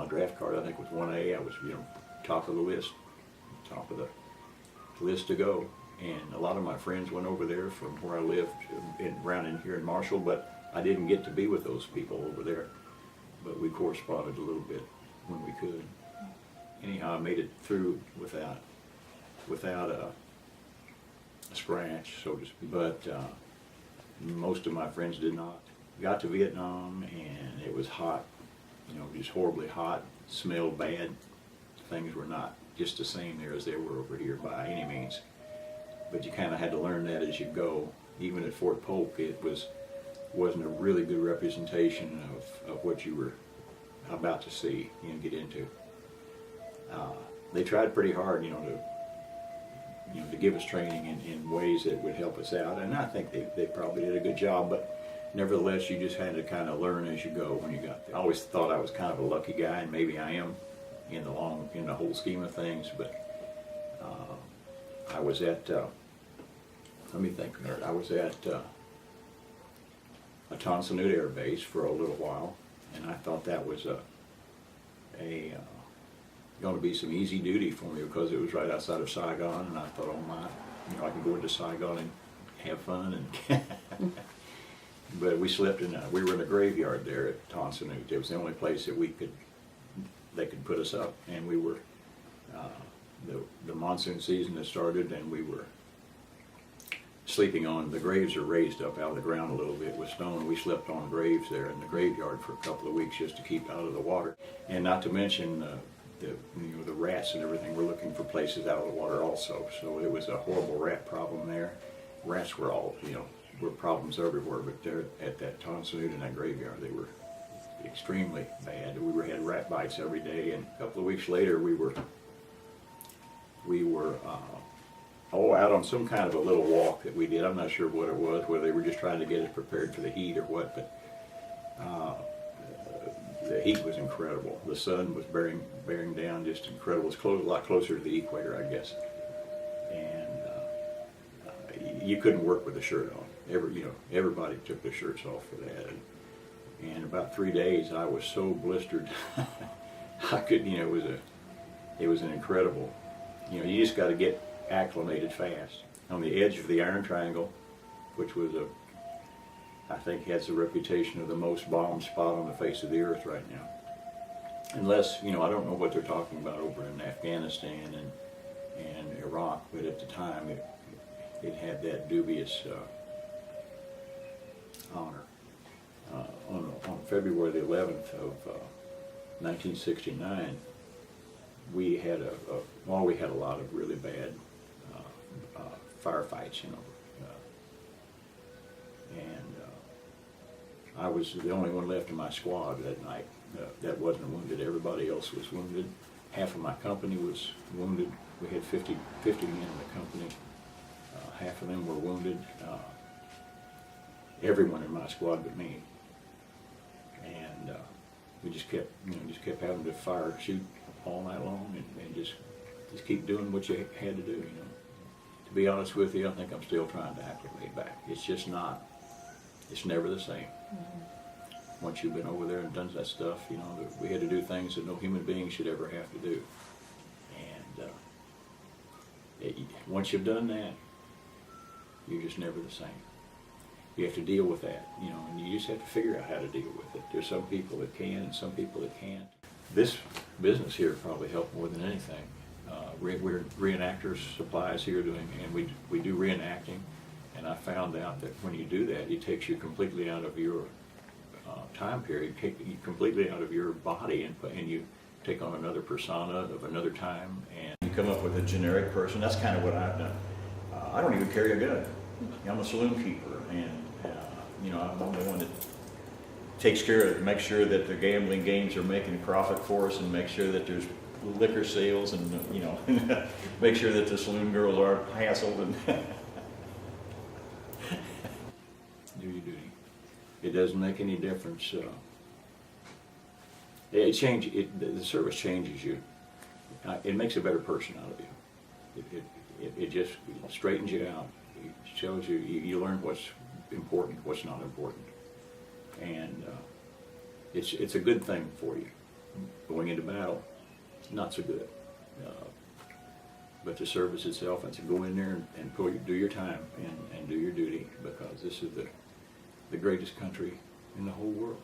my draft card, I think, was 1A. I was, top of the list, top of the list to go. And a lot of my friends went over there from where I lived around in here in Marshall, but I didn't get to be with those people over there. But we corresponded a little bit when we could. Anyhow, I made it through without a scratch, so to speak. But most of my friends did not. Got to Vietnam and it was hot, just horribly hot, smelled bad. Things were not just the same there as they were over here by any means. But you kind of had to learn that as you go. Even at Fort Polk, it wasn't a really good representation of what you were about to see and get into. They tried pretty hard, to give us training in ways that would help us out, and I think they probably did a good job. But nevertheless, you just had to kind of learn as you go when you got there. I always thought I was kind of a lucky guy, and maybe I am in the whole scheme of things. But I was at let me think. I was at a Tonsanute Air Base for a little while, and I thought that was going to be some easy duty for me because it was right outside of Saigon, and I thought, oh my, I can go into Saigon and have fun. And but we slept we were in a graveyard there at Tonsanute. It was the only place that they could put us up, and we were the monsoon season had started, and we were sleeping on, the graves are raised up out of the ground a little bit with stone. We slept on graves there in the graveyard for a couple of weeks just to keep out of the water. And not to mention the rats and everything were looking for places out of the water also. So it was a horrible rat problem there. Rats were all, were problems everywhere, but there at that Tonsanute and that graveyard, they were extremely bad. We had rat bites every day, and a couple of weeks later we were out on some kind of a little walk that we did. I'm not sure what it was, whether they were just trying to get us prepared for the heat or what, but the heat was incredible. The sun was bearing down, just incredible. It's a lot closer to the equator, I guess. And you couldn't work with a shirt on. Everybody took their shirts off for that. And about 3 days, I was so blistered. I couldn't, it was an incredible, you just got to get acclimated fast. On the edge of the Iron Triangle, which was I think has the reputation of the most bombed spot on the face of the earth right now. Unless, I don't know what they're talking about over in Afghanistan and Iraq, but at the time it had that dubious honor. On February the 11th of 1969, we had a lot of really bad firefights, and I was the only one left in my squad that night that wasn't wounded. Everybody else was wounded. Half of my company was wounded. We had 50 men in the company. Half of them were wounded. Everyone in my squad but me. And we just kept having to shoot all night long, and just keep doing what you had to do. To be honest with you, I think I'm still trying to acclimate back. It's just not. It's never the same. Mm-hmm. Once you've been over there and done that stuff, we had to do things that no human being should ever have to do. And once you've done that, you're just never the same. You have to deal with that, and you just have to figure out how to deal with it. There's some people that can and some people that can't. This business here probably helped more than anything. We're reenactors supplies here and we do reenacting, and I found out that when you do that, it takes you completely out of your time period, you completely out of your body, and you take on another persona of another time, and you come up with a generic person. That's kind of what I've done. I don't even carry a gun. I'm a saloon keeper, and I'm the only one that takes care of, makes sure that the gambling games are making profit for us, and make sure that there's liquor sales, and make sure that the saloon girls aren't hassled, and do your duty. It doesn't make any difference. The service changes you. It makes a better person out of you. It just straightens you out. It shows you learn what's important, what's not important, and it's a good thing for you. Going into battle, not so good. But the service itself, and to go in there and do your time and do your duty, because this is the greatest country in the whole world.